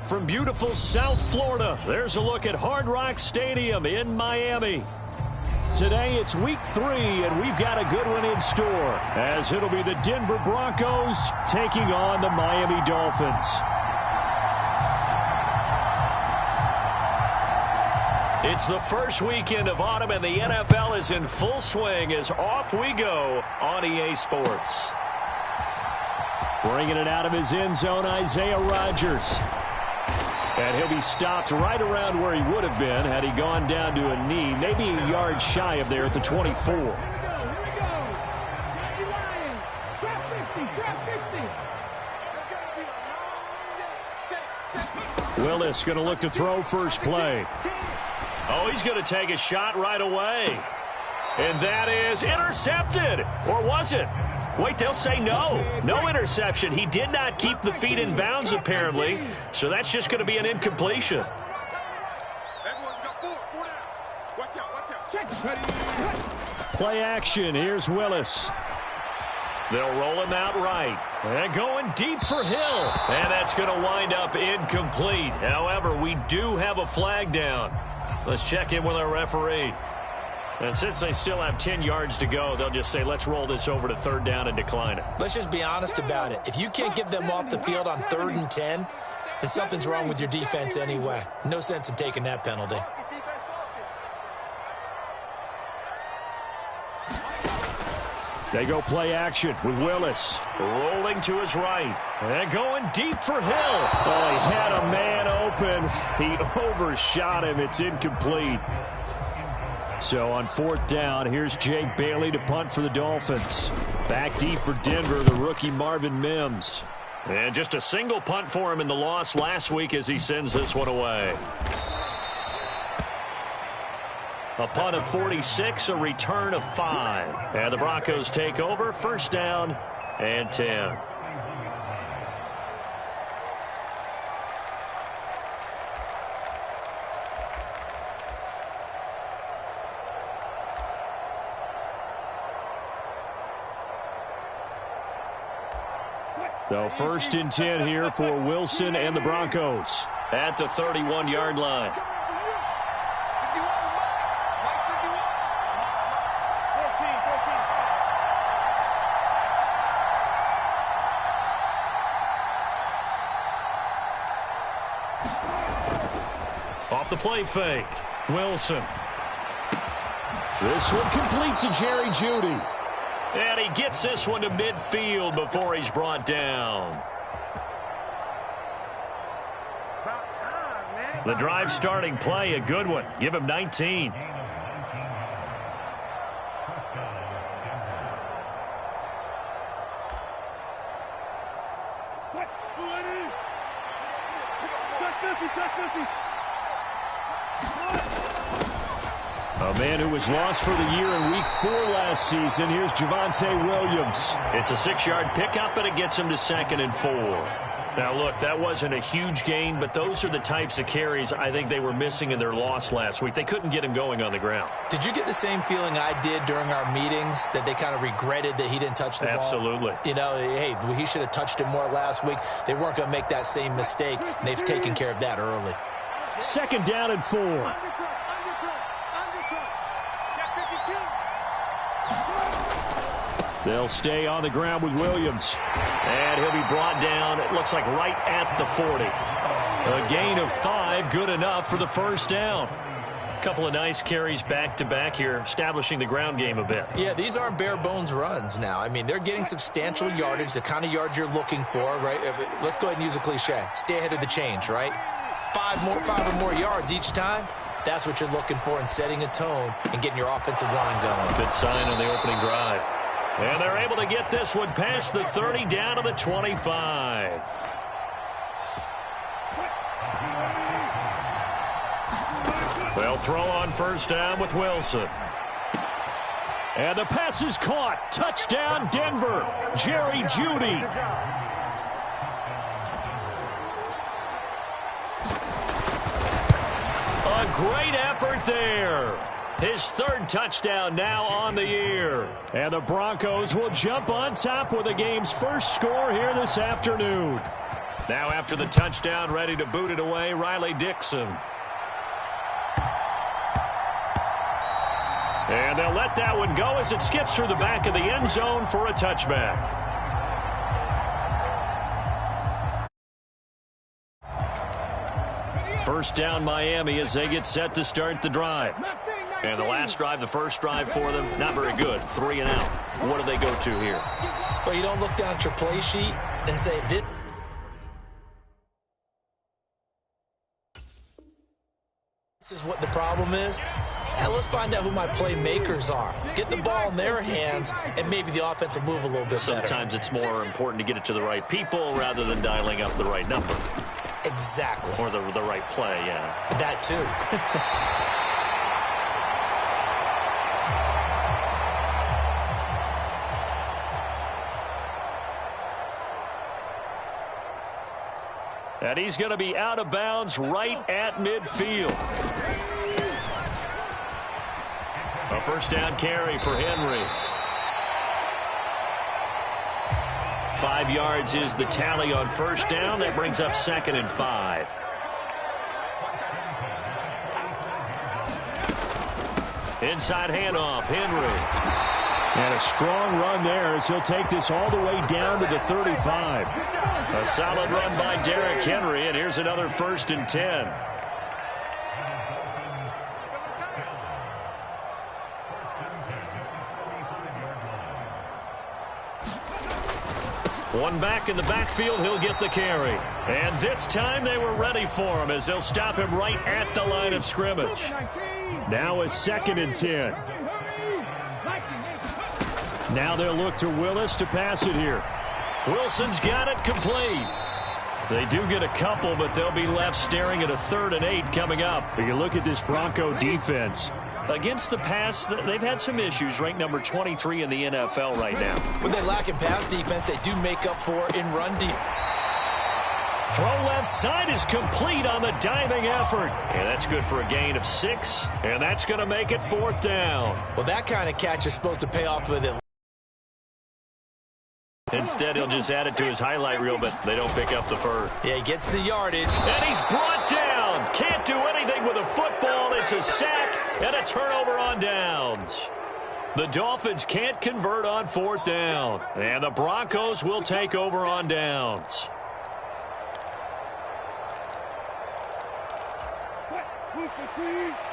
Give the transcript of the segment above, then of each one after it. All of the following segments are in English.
From beautiful South Florida, there's a look at Hard Rock Stadium in Miami. Today it's week 3, and we've got a good one in store, as it'll be the Denver Broncos taking on the Miami Dolphins. It's the first weekend of autumn, and the NFL is in full swing as off we go on EA Sports. Bringing it out of his end zone, Isaiah Rodgers. And he'll be stopped right around where he would have been had he gone down to a knee, maybe a yard shy of there at the 24. Willis going to look to throw first play. Oh, he's going to take a shot right away. And that is intercepted. Or was it? Wait, they'll say no. No interception. He did not keep the feet in bounds, apparently. So that's just going to be an incompletion. Play action. Here's Willis. They'll roll him out right. And going deep for Hill. And that's going to wind up incomplete. However, we do have a flag down. Let's check in with our referee. And since they still have 10 yards to go, they'll just say, let's roll this over to third down and decline it. Let's just be honest about it. If you can't get them off the field on 3rd and 10, then something's wrong with your defense anyway. No sense in taking that penalty. They go play action with Willis. Rolling to his right. And going deep for Hill. Oh, he had a man open. He overshot him. It's incomplete. So on 4th down, here's Jake Bailey to punt for the Dolphins. Back deep for Denver, the rookie Marvin Mims. And just a single punt for him in the loss last week as he sends this one away. A punt of 46, a return of 5. And the Broncos take over, 1st down and 10. So 1st and 10 here for Wilson and the Broncos at the 31-yard line. Off the play fake, Wilson. This one complete to Jerry Jeudy. And he gets this one to midfield before he's brought down. The drive starting play, a good one. Give him 19. A man who was lost for the year in week 4 last season. Here's Javonte Williams. It's a 6-yard pickup, and it gets him to 2nd and 4. Now, look, that wasn't a huge gain, but those are the types of carries I think they were missing in their loss last week. They couldn't get him going on the ground. Did you get the same feeling I did during our meetings, that they kind of regretted that he didn't touch the ball? Absolutely. You know, hey, he should have touched it more last week. They weren't going to make that same mistake, and they've taken care of that early. 2nd down and 4. They'll stay on the ground with Williams. And he'll be brought down, it looks like right at the 40. A gain of 5, good enough for the 1st down. A couple of nice carries back-to-back here, establishing the ground game a bit. Yeah, these aren't bare-bones runs now. I mean, they're getting substantial yardage, the kind of yards you're looking for, right? Let's go ahead and use a cliche. Stay ahead of the change, right? 5 or more yards each time. That's what you're looking for in setting a tone and getting your offensive line going. Good sign on the opening drive. And they're able to get this one past the 30 down to the 25. They'll throw on 1st down with Wilson. And the pass is caught. Touchdown, Denver. Jerry Jeudy. A great effort there. His 3rd touchdown now on the year. And the Broncos will jump on top with the game's first score here this afternoon. Now after the touchdown, ready to boot it away, Riley Dixon. And they'll let that one go as it skips through the back of the end zone for a touchback. First down Miami as they get set to start the drive. And the last drive, the first drive for them, not very good. 3 and out. What do they go to here? Well, you don't look down at your play sheet and say, this is what the problem is. Yeah, let's find out who my playmakers are. Get the ball in their hands, and maybe the offense will move a little bit better. Sometimes it's more important to get it to the right people rather than dialing up the right number. Exactly. Or the right play, yeah. That too. And he's going to be out of bounds right at midfield. A first down carry for Henry. 5 yards is the tally on first down. That brings up 2nd and 5. Inside handoff, Henry. And a strong run there as he'll take this all the way down to the 35. A solid run by Derrick Henry, and here's another 1st and 10. One back in the backfield, he'll get the carry. And this time they were ready for him as they'll stop him right at the line of scrimmage. Now a 2nd and 10. Now they'll look to Willis to pass it here. Wilson's got it complete. They do get a couple, but they'll be left staring at a 3rd and 8 coming up. You look at this Bronco defense. Against the pass, they've had some issues, ranked number 23 in the NFL right now. When they lack in pass defense, they do make up for in run defense. Throw left side is complete on the diving effort. And that's good for a gain of 6, and that's going to make it 4th down. Well, that kind of catch is supposed to pay off with it. Instead, he'll just add it to his highlight reel, but they don't pick up the first. Yeah, he gets the yardage. And he's brought down. Can't do anything with a football. It's a sack and a turnover on downs. The Dolphins can't convert on 4th down. And the Broncos will take over on downs.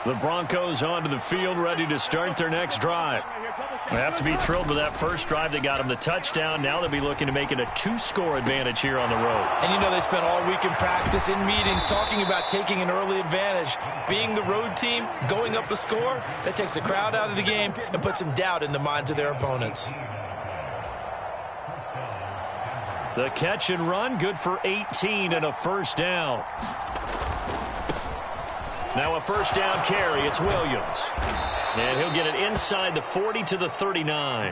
The Broncos onto the field, ready to start their next drive. They have to be thrilled with that first drive that got them the touchdown. Now they'll be looking to make it a 2-score advantage here on the road. And you know they spent all week in practice, in meetings, talking about taking an early advantage. Being the road team, going up a score, that takes the crowd out of the game and puts some doubt in the minds of their opponents. The catch and run, good for 18 and a first down. Now a first down carry, it's Williams. And he'll get it inside the 40 to the 39.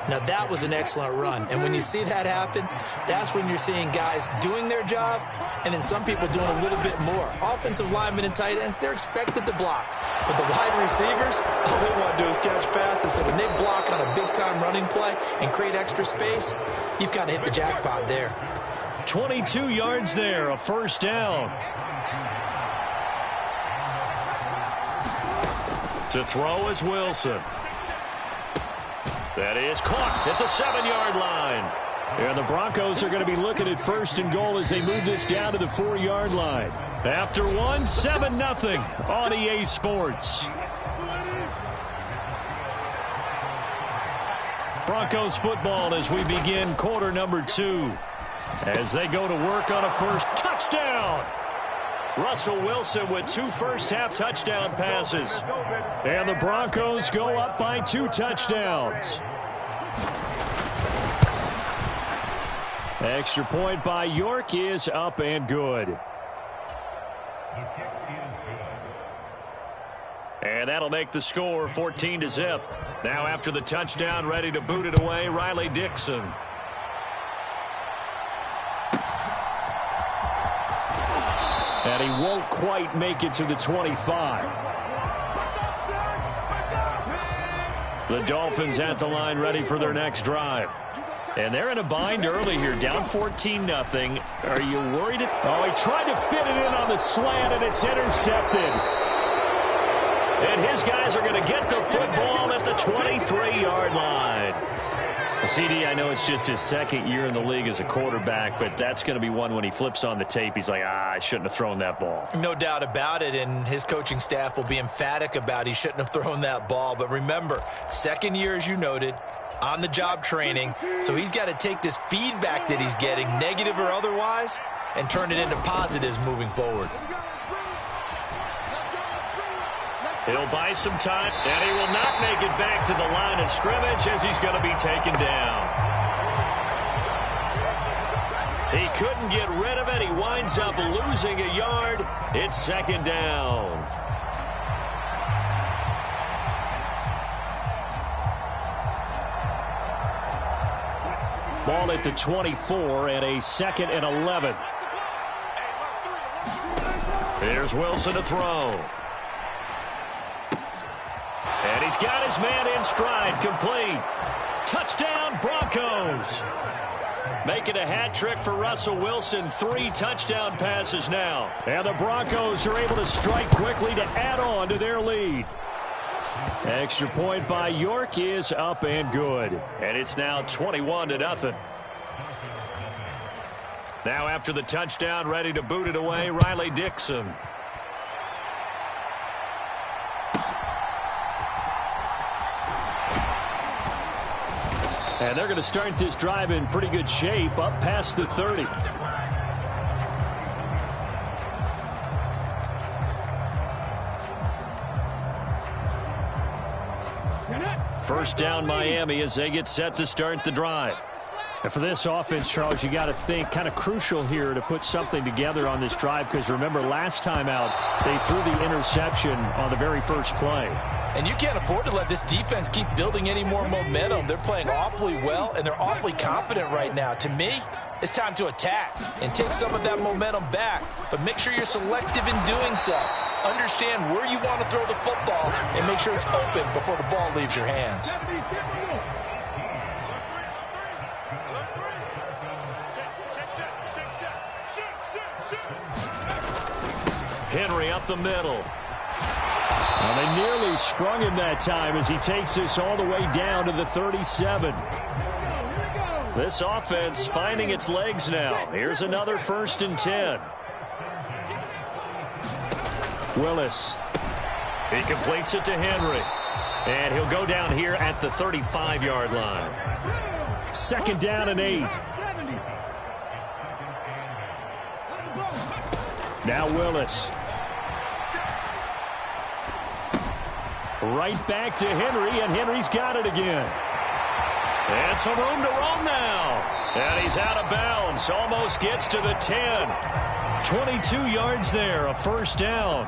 Now that was an excellent run. And when you see that happen, that's when you're seeing guys doing their job and then some people doing a little bit more. Offensive linemen and tight ends, they're expected to block. But the wide receivers, all they want to do is catch passes. So when they block on a big-time running play and create extra space, you've kind of hit the jackpot there. 22 yards there, a first down. To throw is Wilson. That is caught at the 7-yard line. And the Broncos are going to be looking at 1st and goal as they move this down to the 4-yard line. After 7-0 on EA Sports. Broncos football as we begin quarter number 2. As they go to work on a first touchdown. Russell Wilson with 2 first-half touchdown passes. And the Broncos go up by 2 touchdowns. Extra point by York is up and good. And that'll make the score 14-0. Now after the touchdown, ready to boot it away, Riley Dixon. And he won't quite make it to the 25. The Dolphins at the line ready for their next drive. And they're in a bind early here, down 14-0. Are you worried? Oh, he tried to fit it in on the slant, and it's intercepted. And his guys are going to get the football at the 23-yard line. CD, I know it's just his second year in the league as a quarterback, but that's going to be one when he flips on the tape. He's like, I shouldn't have thrown that ball. No doubt about it, and his coaching staff will be emphatic about he shouldn't have thrown that ball. But remember, second year, as you noted, on-the-job training, so he's got to take this feedback that he's getting, negative or otherwise, and turn it into positives moving forward. He'll buy some time, and he will not make it back to the line of scrimmage as he's going to be taken down. He couldn't get rid of it. He winds up losing a yard. It's second down. Ball at the 24 and a 2nd and 11. Here's Wilson to throw. And he's got his man in stride, complete. Touchdown, Broncos. Making a hat trick for Russell Wilson. 3 touchdown passes now. And the Broncos are able to strike quickly to add on to their lead. Extra point by York is up and good. And it's now 21-0. Now after the touchdown, ready to boot it away, Riley Dixon. And they're going to start this drive in pretty good shape, up past the 30. First down, Miami, as they get set to start the drive. And for this offense, Charles, you got to think kind of crucial here to put something together on this drive, because remember last time out they threw the interception on the very first play. And you can't afford to let this defense keep building any more momentum. They're playing awfully well, and they're awfully confident right now. To me, it's time to attack and take some of that momentum back, but make sure you're selective in doing so. Understand where you want to throw the football and make sure it's open before the ball leaves your hands. Henry up the middle. Well, they nearly sprung him that time as he takes this all the way down to the 37. This offense finding its legs now. Here's another 1st and 10. Willis. He completes it to Henry. And he'll go down here at the 35-yard line. 2nd down and 8. Now Willis. Right back to Henry, and Henry's got it again. And some room to roam now. And he's out of bounds. Almost gets to the 10. 22 yards there, a 1st down.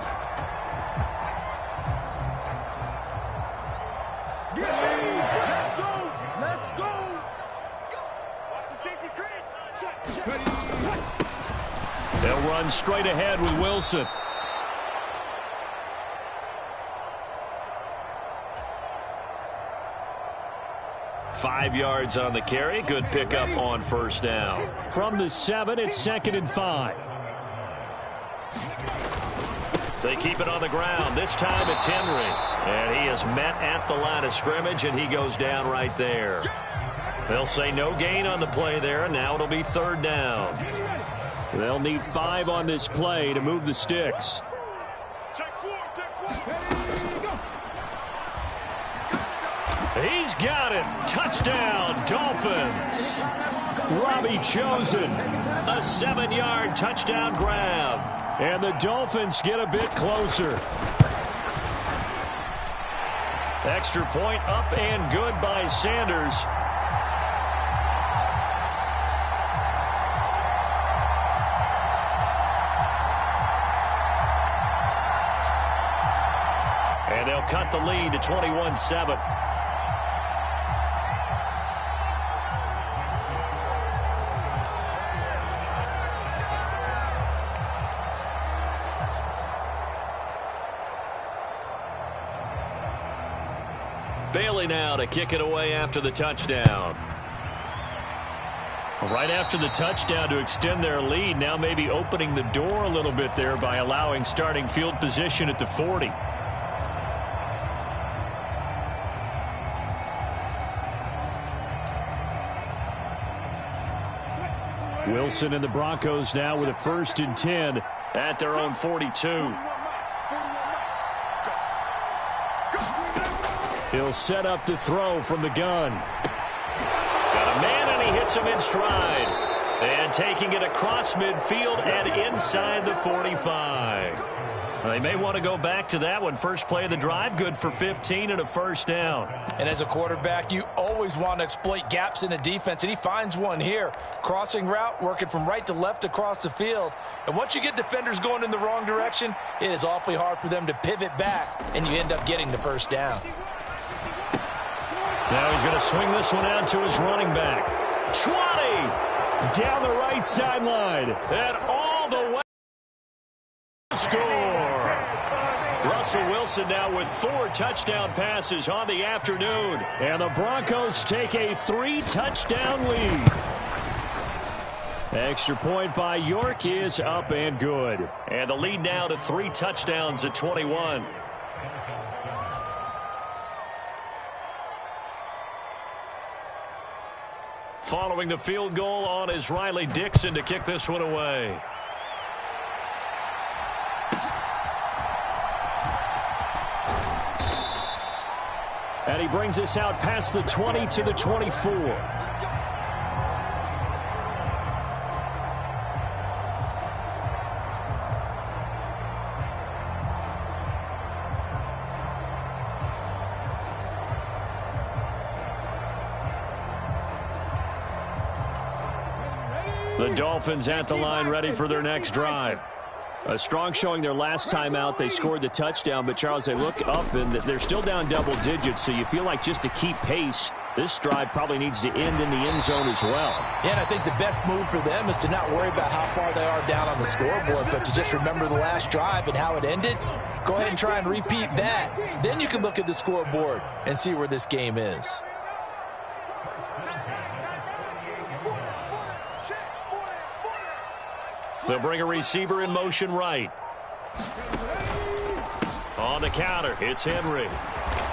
Let's go. Watch the safety crate. They'll run straight ahead with Wilson. Five yards on the carry. Good pickup on 1st down. From the 7, it's 2nd and 5. They keep it on the ground. This time it's Henry. And he is met at the line of scrimmage, and he goes down right there. They'll say no gain on the play there. Now it'll be 3rd down. They'll need 5 on this play to move the sticks. He's got it. Touchdown, Dolphins. Robbie Chosen. A 7-yard touchdown grab. And the Dolphins get a bit closer. Extra point up and good by Sanders. And they'll cut the lead to 21-7. Bailey now to kick it away after the touchdown. Right after the touchdown to extend their lead, now maybe opening the door a little bit there by allowing starting field position at the 40. Wilson and the Broncos now with a 1st and 10 at their own 42. He'll set up to throw from the gun. Got a man, and he hits him in stride. And taking it across midfield and inside the 45. They may want to go back to that one. First play of the drive, good for 15 and a 1st down. And as a quarterback, you always want to exploit gaps in the defense, and he finds one here. Crossing route, working from right to left across the field. And once you get defenders going in the wrong direction, it is awfully hard for them to pivot back, and you end up getting the 1st down. Now he's going to swing this one out to his running back. 20! Down the right sideline. And all the way. Score! Russell Wilson now with 4 touchdown passes on the afternoon. And the Broncos take a 3-touchdown lead. Extra point by York is up and good. And the lead now to 3 touchdowns at 21. Following the field goal on is Riley Dixon to kick this one away. And he brings us out past the 20 to the 24. The Dolphins at the line, ready for their next drive. A strong showing their last time out. They scored the touchdown, but, Charles, they look up, and they're still down double digits, so you feel like just to keep pace, this drive probably needs to end in the end zone as well. Yeah, and I think the best move for them is to not worry about how far they are down on the scoreboard, but to just remember the last drive and how it ended. Go ahead and try and repeat that. Then you can look at the scoreboard and see where this game is. They'll bring a receiver in motion right. On the counter, it's Henry.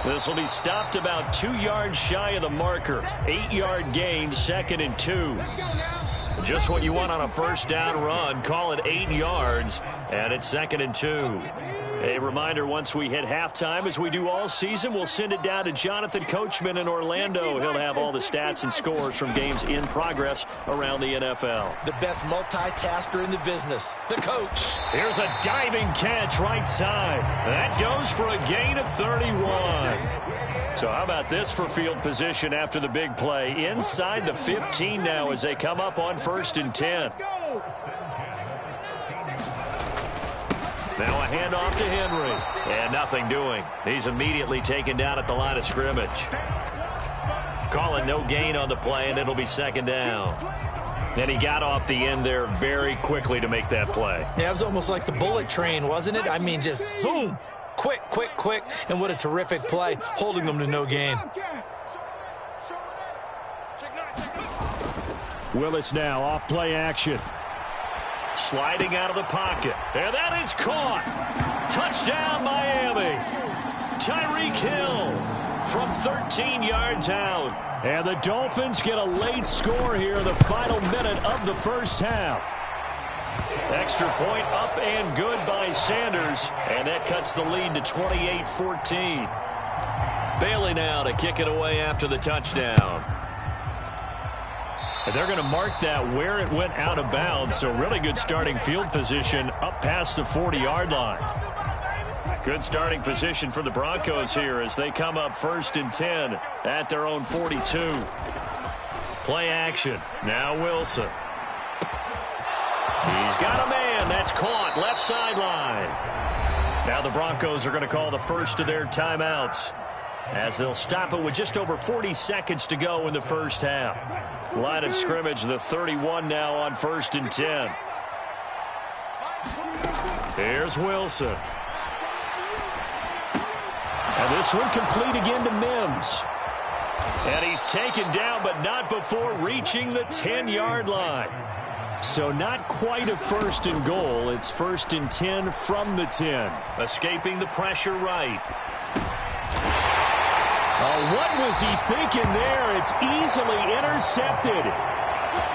This will be stopped about 2 yards shy of the marker. 8-yard gain, 2nd and 2. Just what you want on a 1st down run. Call it 8 yards, and it's 2nd and 2. A reminder, once we hit halftime, as we do all season, we'll send it down to Jonathan Coachman in Orlando. He'll have all the stats and scores from games in progress around the NFL. The best multitasker in the business, the coach. Here's a diving catch right side. That goes for a gain of 31. So how about this for field position after the big play? Inside the 15 now as they come up on 1st and 10. Now a handoff to Henry. And nothing doing. He's immediately taken down at the line of scrimmage. Calling no gain on the play, and it'll be 2nd down. And he got off the end there very quickly to make that play. Yeah, it was almost like the bullet train, wasn't it? I mean, just zoom. Quick, quick, quick. And what a terrific play, holding them to no gain. Willis now off play action. Sliding out of the pocket. And that is caught. Touchdown, Miami. Tyreek Hill from 13 yards out. And the Dolphins get a late score here in the final minute of the 1st half. Extra point up and good by Sanders. And that cuts the lead to 28-14. Bailey now to kick it away after the touchdown. And they're going to mark that where it went out of bounds. So really good starting field position up past the 40-yard line. Good starting position for the Broncos here as they come up 1st and 10 at their own 42. Play action. Now Wilson. He's got a man. That's caught. Left sideline. Now the Broncos are going to call the first of their timeouts as they'll stop it with just over 40 seconds to go in the 1st half. Line of scrimmage, the 31 now on 1st and 10. Here's Wilson. And this one complete again to Mims. And he's taken down, but not before reaching the 10-yard line. So not quite a 1st and goal. It's 1st and 10 from the 10. Escaping the pressure right. Oh, what was he thinking there? It's easily intercepted.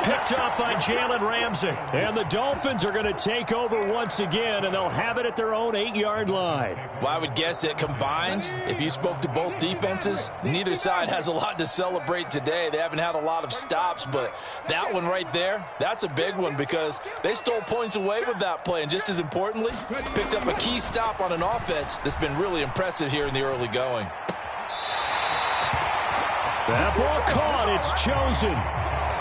Picked up by Jalen Ramsey. And the Dolphins are going to take over once again, and they'll have it at their own 8-yard line. Well, I would guess that combined, if you spoke to both defenses, neither side has a lot to celebrate today. They haven't had a lot of stops, but that one right there, that's a big one because they stole points away with that play. And just as importantly, picked up a key stop on an offense that's been really impressive here in the early going. That ball caught. It's chosen.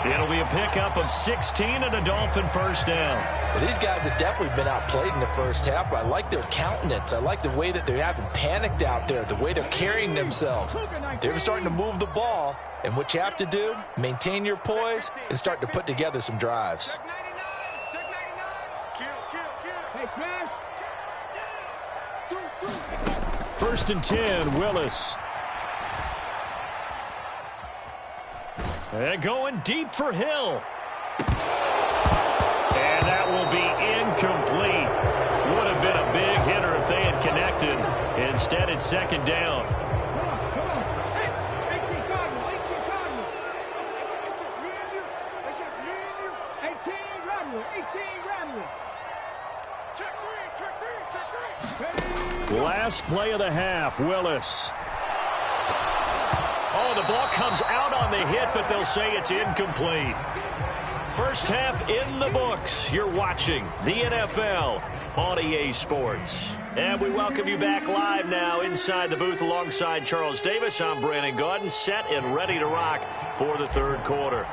It'll be a pickup of 16 and a Dolphin 1st down. Well, these guys have definitely been outplayed in the first half, but I like their countenance. I like the way that they haven't panicked out there, the way they're carrying themselves. They're starting to move the ball, and what you have to do, maintain your poise and start to put together some drives. Check 99. Kill. 1st and 10, Willis. And going deep for Hill. And that will be incomplete. Would have been a big hitter if they had connected. Instead, it's 2nd down. Come on. Hey, 18 Cardinals. It's just me and you. It's just me and you. 18 Ramley. Check three. Last play of the half, Willis. Oh, the ball comes out on the hit, but they'll say it's incomplete. First half in the books. You're watching the NFL on EA Sports. And we welcome you back live now inside the booth alongside Charles Davis. I'm Brandon Gaudin, set and ready to rock for the 3rd quarter.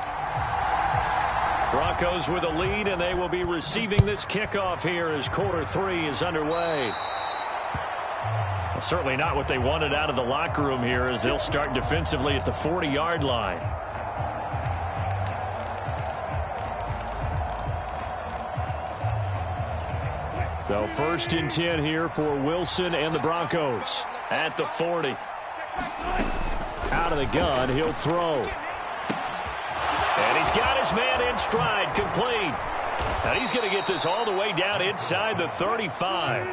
Broncos with a lead, and they will be receiving this kickoff here as quarter 3 is underway. Certainly not what they wanted out of the locker room here as they'll start defensively at the 40-yard line. So 1st and 10 here for Wilson and the Broncos at the 40. Out of the gun, he'll throw. And he's got his man in stride, complete. And he's going to get this all the way down inside the 35.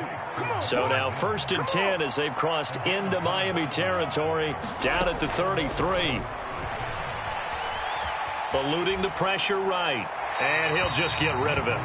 So now 1st and 10 as they've crossed into Miami territory down at the 33. Eluding the pressure right. And he'll just get rid of it.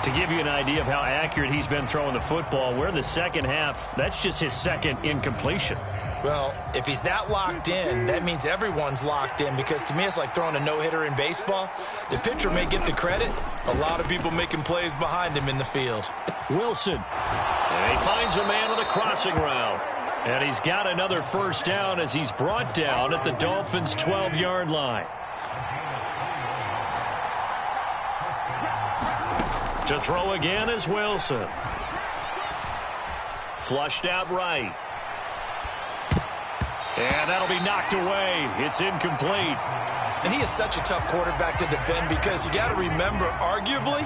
To give you an idea of how accurate he's been throwing the football, we're in the 2nd half. That's just his 2nd incompletion. Well, if he's not locked in, that means everyone's locked in because to me it's like throwing a no-hitter in baseball. The pitcher may get the credit. A lot of people making plays behind him in the field. Wilson. And he finds a man with a crossing route. And he's got another 1st down as he's brought down at the Dolphins' 12-yard line. To throw again is Wilson. Flushed out right. And that'll be knocked away. It's incomplete. And he is such a tough quarterback to defend because you got to remember, arguably,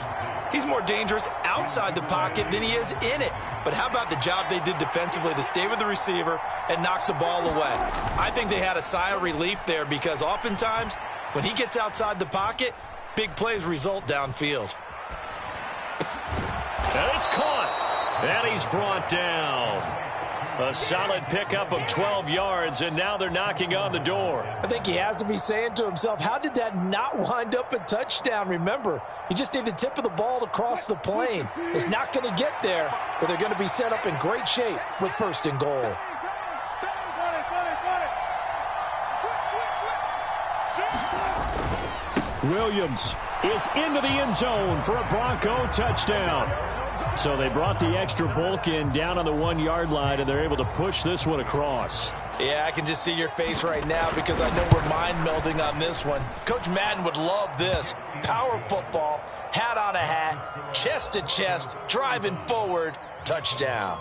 he's more dangerous outside the pocket than he is in it. But how about the job they did defensively to stay with the receiver and knock the ball away? I think they had a sigh of relief there because oftentimes when he gets outside the pocket, big plays result downfield. And it's caught. And he's brought down. A solid pickup of 12 yards, and now they're knocking on the door. I think he has to be saying to himself, how did that not wind up a touchdown? Remember, you just need the tip of the ball to cross the plane. It's not going to get there, but they're going to be set up in great shape with 1st and goal. Williams is into the end zone for a Bronco touchdown. So they brought the extra bulk in down on the 1-yard line, and they're able to push this one across. Yeah, I can just see your face right now because I know we're mind melding on this one. Coach Madden would love this. Power football, hat on a hat, chest to chest, driving forward, touchdown.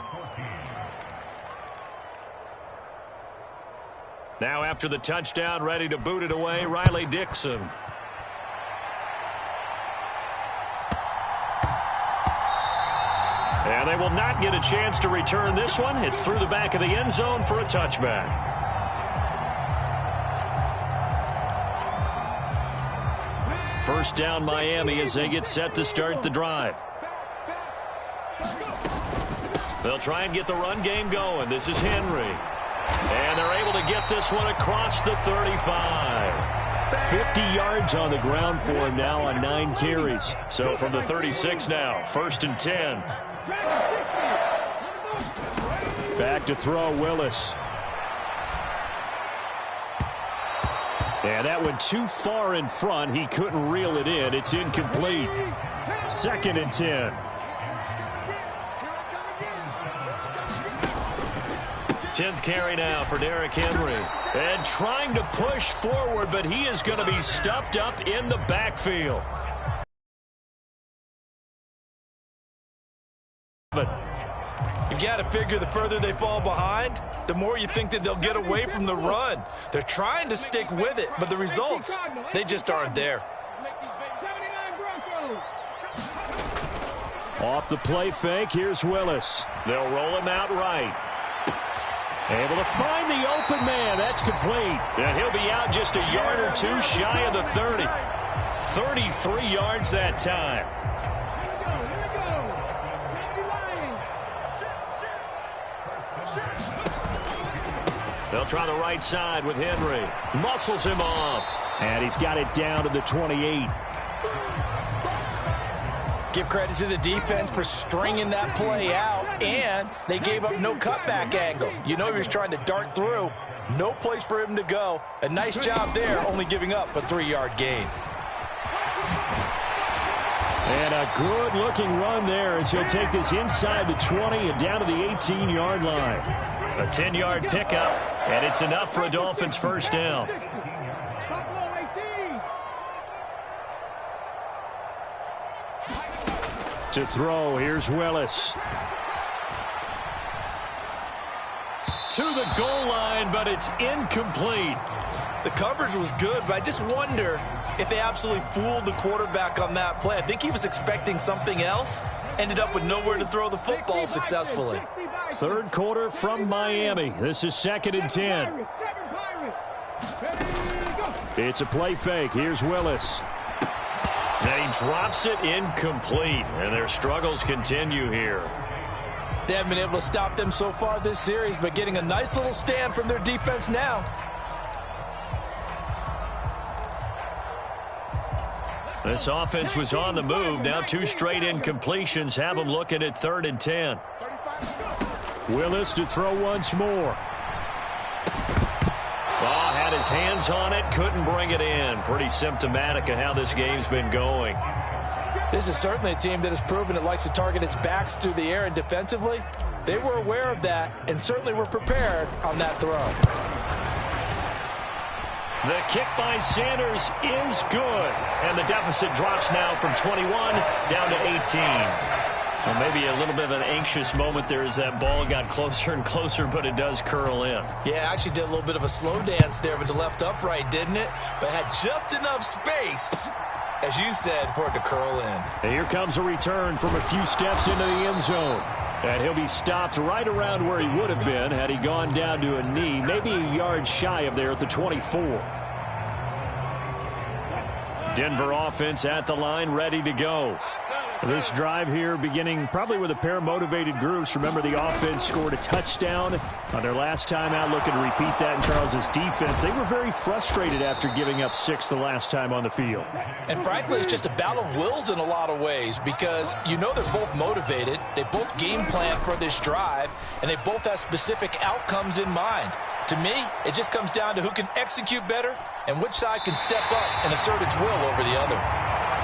Now after the touchdown, ready to boot it away, Riley Dixon. And they will not get a chance to return this one. It's through the back of the end zone for a touchback. First down Miami as they get set to start the drive. They'll try and get the run game going. This is Henry. And they're able to get this one across the 35. 50 yards on the ground for him now on 9 carries. So from the 36 now, 1st and 10. Back to throw, Willis. And that went too far in front. He couldn't reel it in. It's incomplete. 2nd and 10. 10th carry now for Derrick Henry. And trying to push forward, but he is going to be stuffed up in the backfield. You've got to figure the further they fall behind, the more you think that they'll get away from the run. They're trying to stick with it, but the results, they just aren't there. Off the play fake, here's Willis. They'll roll him out right. Able to find the open man. That's complete. And he'll be out just a yard or two shy of the 30. 33 yards that time. They'll try the right side with Henry. Muscles him off. And he's got it down to the 28. Give credit to the defense for stringing that play out, and they gave up no cutback angle. You know he was trying to dart through. No place for him to go. A nice job there, only giving up a 3-yard gain. And a good-looking run there as he'll take this inside the 20 and down to the 18-yard line. A 10-yard pickup, and it's enough for a Dolphins first down. To throw, here's Willis. To the goal line, but it's incomplete. The coverage was good, but I just wonder if they absolutely fooled the quarterback on that play. I think he was expecting something else. Ended up with nowhere to throw the football successfully. 3rd quarter from Miami. This is 2nd and 10. It's a play fake. Here's Willis. And he drops it incomplete, and their struggles continue here. They haven't been able to stop them so far this series, but getting a nice little stand from their defense now. This offense was on the move. Now 2 straight incompletions have them looking at 3rd and 10. Willis to throw once more. Oh, had his hands on it, couldn't bring it in. Pretty symptomatic of how this game's been going. This is certainly a team that has proven it likes to target its backs through the air, and defensively, they were aware of that and certainly were prepared on that throw. The kick by Sanders is good, and the deficit drops now from 21 down to 18. Well, maybe a little bit of an anxious moment there as that ball got closer and closer, but it does curl in. Yeah, actually did a little bit of a slow dance there with the left upright, didn't it? But had just enough space, as you said, for it to curl in. And here comes a return from a few steps into the end zone. And he'll be stopped right around where he would have been had he gone down to a knee, maybe a yard shy of there at the 24. Denver offense at the line, ready to go. This drive here beginning probably with a pair of motivated groups. Remember, the offense scored a touchdown on their last time out, looking to repeat that in Charles's defense. They were very frustrated after giving up 6 the last time on the field. And frankly, it's just a battle of wills in a lot of ways because you know they're both motivated. They both game plan for this drive, and they both have specific outcomes in mind. To me, it just comes down to who can execute better and which side can step up and assert its will over the other.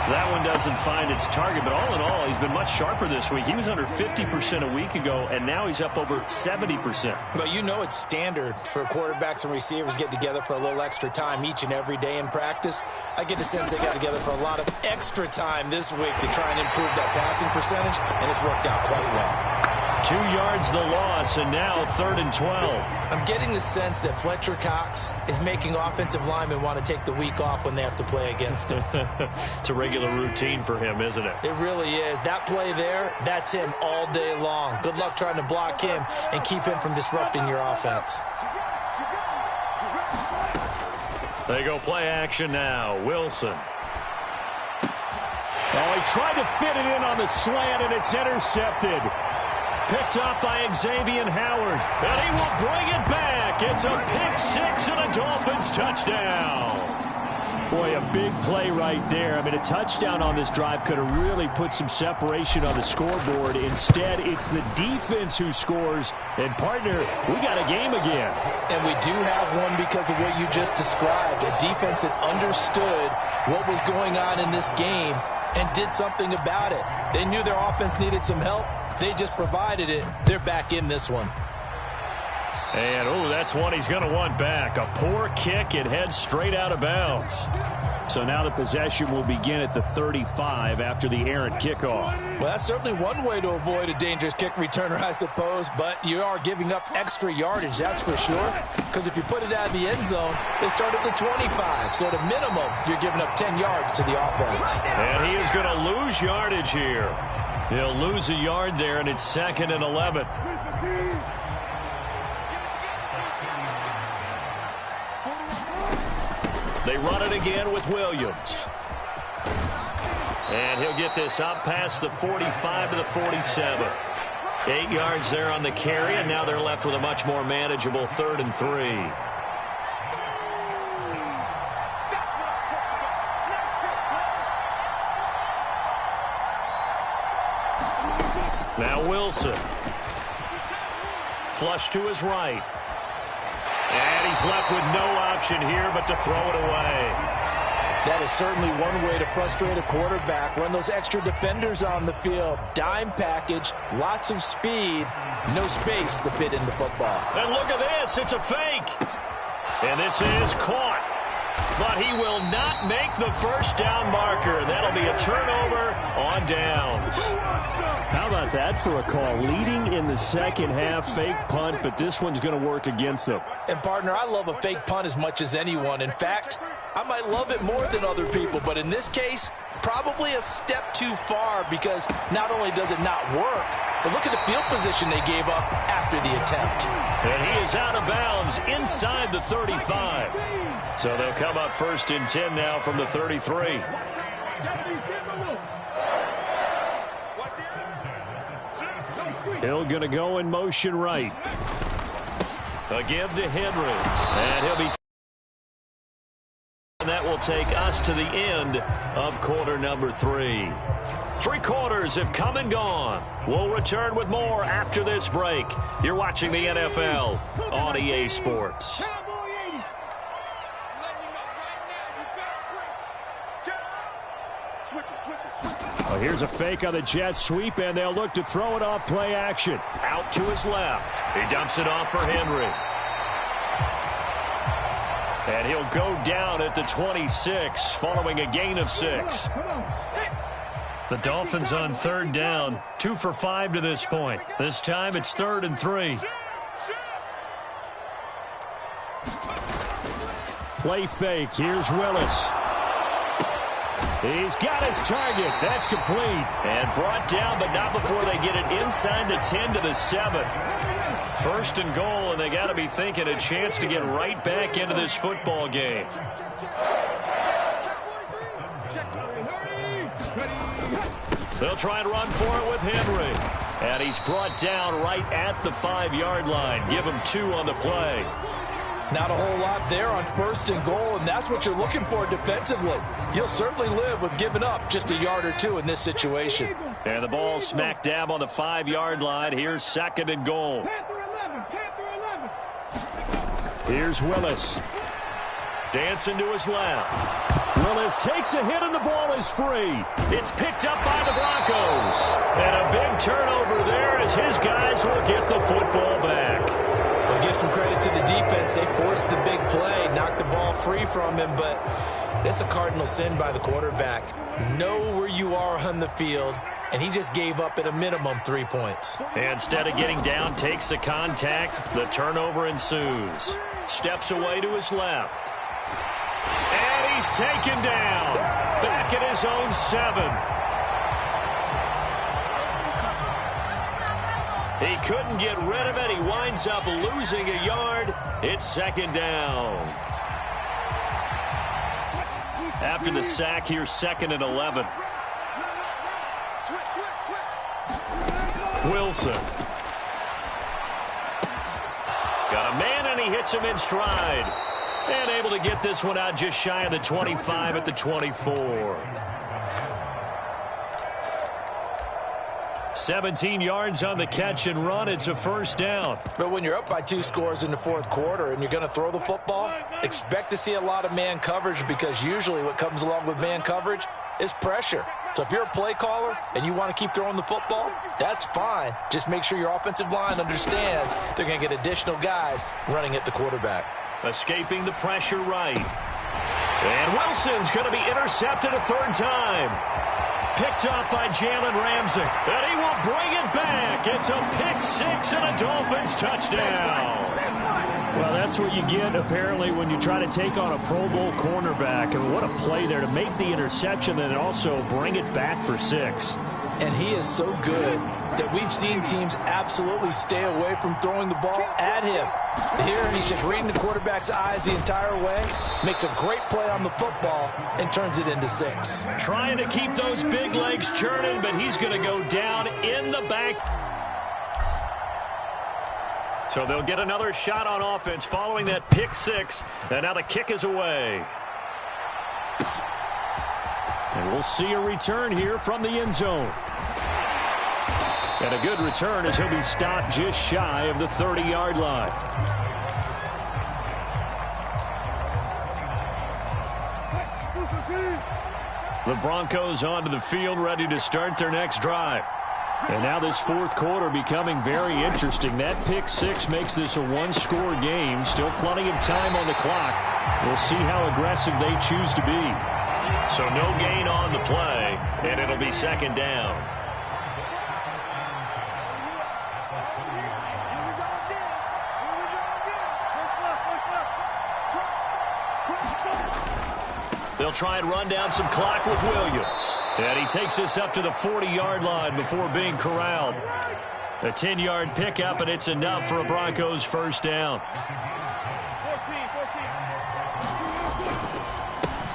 That one doesn't find its target, but all in all, he's been much sharper this week. He was under 50% a week ago, and now he's up over 70%. But you know it's standard for quarterbacks and receivers get together for a little extra time each and every day in practice. I get the sense they got together for a lot of extra time this week to try and improve that passing percentage, and it's worked out quite well. 2 yards the loss, and now 3rd and 12. I'm getting the sense that Fletcher Cox is making offensive linemen want to take the week off when they have to play against him. It's a regular routine for him, isn't it? It really is. That play there, that's him all day long. Good luck trying to block him and keep him from disrupting your offense. They go play action now. Wilson. Oh, he tried to fit it in on the slant, and it's intercepted. Picked up by Xavier Howard, and he will bring it back. It's a pick six and a Dolphins touchdown. Boy, a big play right there. I mean, a touchdown on this drive could have really put some separation on the scoreboard. Instead, it's the defense who scores. And, partner, we got a game again. And we do have one because of what you just described. A defense that understood what was going on in this game and did something about it. They knew their offense needed some help. They just provided it. They're back in this one. And, oh, that's one he's going to want back. A poor kick. It heads straight out of bounds. So now the possession will begin at the 35 after the errant kickoff. Well, that's certainly one way to avoid a dangerous kick returner, I suppose. But you are giving up extra yardage, that's for sure. Because if you put it out of the end zone, they start at the 25. So at a minimum, you're giving up 10 yards to the offense. And he is going to lose yardage here. He'll lose a yard there, and it's 2nd and 11. They run it again with Williams. And he'll get this up past the 45 to the 47. 8 yards there on the carry, and now they're left with a much more manageable 3rd and 3. Now Wilson. Flush to his right. And he's left with no option here but to throw it away. That is certainly one way to frustrate a quarterback. Run those extra defenders on the field. Dime package, lots of speed, no space to fit into football. And look at this. It's a fake. And this is caught. But he will not make the first down marker. That'll be a turnover on downs. How about that for a call? Leading in the second half, fake punt, but this one's going to work against them. And, partner, I love a fake punt as much as anyone. In fact, I might love it more than other people, but in this case, probably a step too far because not only does it not work, but look at the field position they gave up after the attempt. And he is out of bounds inside the 35. So they'll come up 1st and 10 now from the 33. Hill going to go in motion right. A give to Henry. And he'll be... And that will take us to the end of quarter number 3. 3 quarters have come and gone. We'll return with more after this break. You're watching the NFL on EA Sports. Well, here's a fake on the jet sweep, and they'll look to throw it off play action. Out to his left. He dumps it off for Henry. And he'll go down at the 26 following a gain of 6. The Dolphins on 3rd down, 2 for 5 to this point. This time it's 3rd and 3. Play fake. Here's Willis. He's got his target. That's complete. And brought down, but not before they get it inside the 10 to the 7. 1st and goal, and they got to be thinking a chance to get right back into this football game. They'll try and run for it with Henry. And he's brought down right at the 5-yard line. Give him 2 on the play. Not a whole lot there on 1st and goal, and that's what you're looking for defensively. You'll certainly live with giving up just a yard or 2 in this situation. And the ball smack dab on the 5-yard line. Here's 2nd and goal. Here's Willis. Dancing to his left. Willis takes a hit and the ball is free. It's picked up by the Broncos. And a big turnover there as his guys will get the football back. I'll give some credit to the defense. They forced the big play, knocked the ball free from him, but it's a cardinal sin by the quarterback. Know where you are on the field, and he just gave up at a minimum 3 points. And instead of getting down, takes the contact. The turnover ensues. Steps away to his left. And he's taken down. Back at his own 7. He couldn't get rid of it. He winds up losing a yard. It's 2nd down. After the sack, here's 2nd and 11. Wilson. Got a man, and he hits him in stride. And able to get this one out just shy of the 25 at the 24. 17 yards on the catch and run. It's a first down. But when you're up by 2 scores in the fourth quarter and you're going to throw the football, expect to see a lot of man coverage, because usually what comes along with man coverage is pressure. So if you're a play caller and you want to keep throwing the football, that's fine. Just make sure your offensive line understands they're going to get additional guys running at the quarterback. Escaping the pressure right. And Wilson's going to be intercepted a third time. Picked up by Jalen Ramsey. And he will bring it back. It's a pick 6 and a Dolphins touchdown. Well, that's what you get, apparently, when you try to take on a Pro Bowl cornerback. And what a play there to make the interception and also bring it back for 6. And he is so good that we've seen teams absolutely stay away from throwing the ball at him. Here, he's just reading the quarterback's eyes the entire way, makes a great play on the football, and turns it into 6. Trying to keep those big legs churning, but he's going to go down in the back. So they'll get another shot on offense following that pick 6, and now the kick is away. And we'll see a return here from the end zone. And a good return as he'll be stopped just shy of the 30-yard line. The Broncos onto the field, ready to start their next drive. And now this fourth quarter becoming very interesting. That pick 6 makes this a one-score game. Still plenty of time on the clock. We'll see how aggressive they choose to be. So no gain on the play, and it'll be second down. They'll try and run down some clock with Williams. And he takes this up to the 40-yard line before being corralled. A 10-yard pickup, and it's enough for a Broncos first down.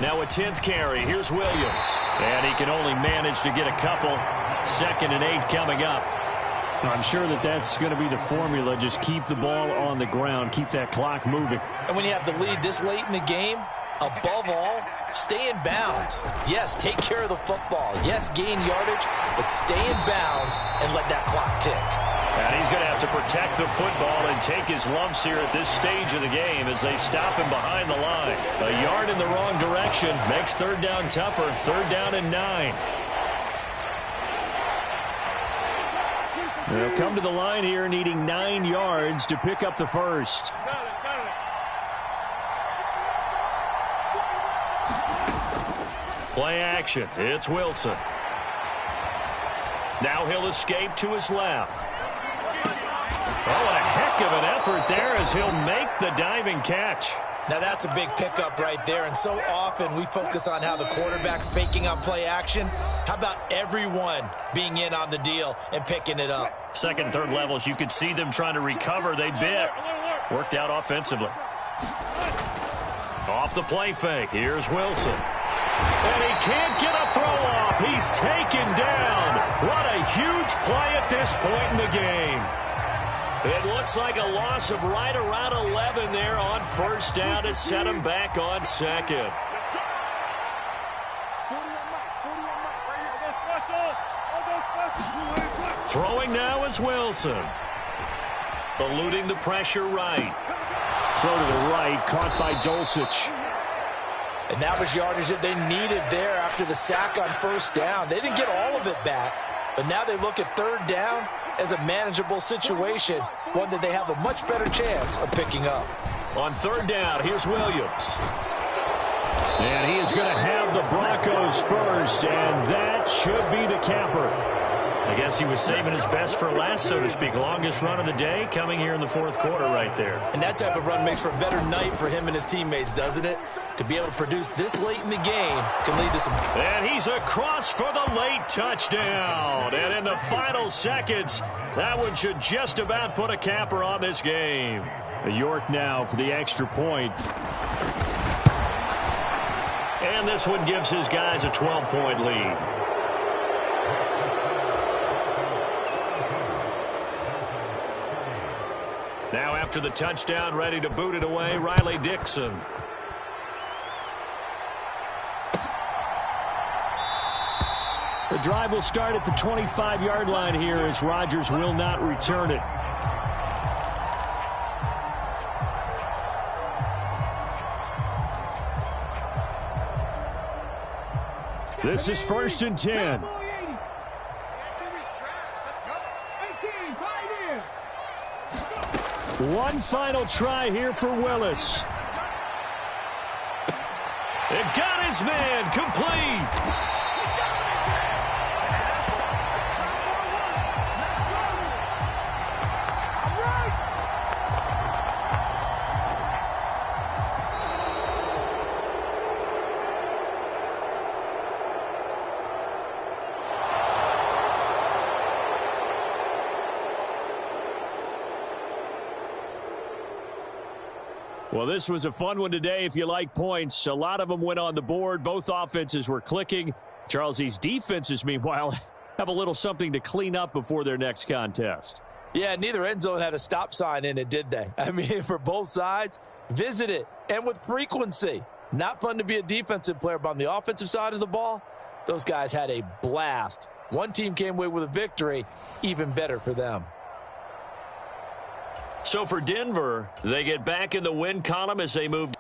Now a 10th carry. Here's Williams. And he can only manage to get a couple. 2nd and 8 coming up. I'm sure that that's going to be the formula. Just keep the ball on the ground. Keep that clock moving. And when you have the lead this late in the game, above all, stay in bounds. Yes, take care of the football. Yes, gain yardage, but stay in bounds and let that clock tick. And he's going to have to protect the football and take his lumps here at this stage of the game as they stop him behind the line. A yard in the wrong direction makes third down tougher. 3rd down and 9. They'll come to the line here needing 9 yards to pick up the first. Play action. It's Wilson. Now he'll escape to his left. Oh, what a heck of an effort there as he'll make the diving catch. Now that's a big pickup right there, and so often we focus on how the quarterback's faking on play action. How about everyone being in on the deal and picking it up? Second and third levels, you could see them trying to recover. They bit. Worked out offensively. Off the play fake. Here's Wilson. And he can't get a throw off. He's taken down. What a huge play at this point in the game. It looks like a loss of right around 11 there on first down to set him back on second. Throwing now is Wilson. Eluding the pressure right. Throw to the right, caught by Dulcich. And that was yardage that they needed there after the sack on first down. They didn't get all of it back, but now they look at third down as a manageable situation, one that they have a much better chance of picking up. On third down, here's Williams. And he is going to have the Broncos first, and that should be the capper. I guess he was saving his best for last, so to speak. Longest run of the day coming here in the fourth quarter right there. And that type of run makes for a better night for him and his teammates, doesn't it? To be able to produce this late in the game can lead to some... And he's across for the late touchdown. And in the final seconds, that one should just about put a capper on this game. York now for the extra point. And this one gives his guys a 12-point lead. after the touchdown, ready to boot it away, Riley Dixon. The drive will start at the 25-yard line here as Rodgers will not return it. This is 1st and 10. One final try here for Willis. It got his man complete. Well, this was a fun one today if you like points. A lot of them went on the board. Both offenses were clicking. Charles, these defenses, meanwhile, have a little something to clean up before their next contest. Yeah, neither end zone had a stop sign in it, did they? I mean, for both sides, visit it, and with frequency. Not fun to be a defensive player, but on the offensive side of the ball, those guys had a blast. One team came away with a victory, even better for them. So for Denver, they get back in the win column as they move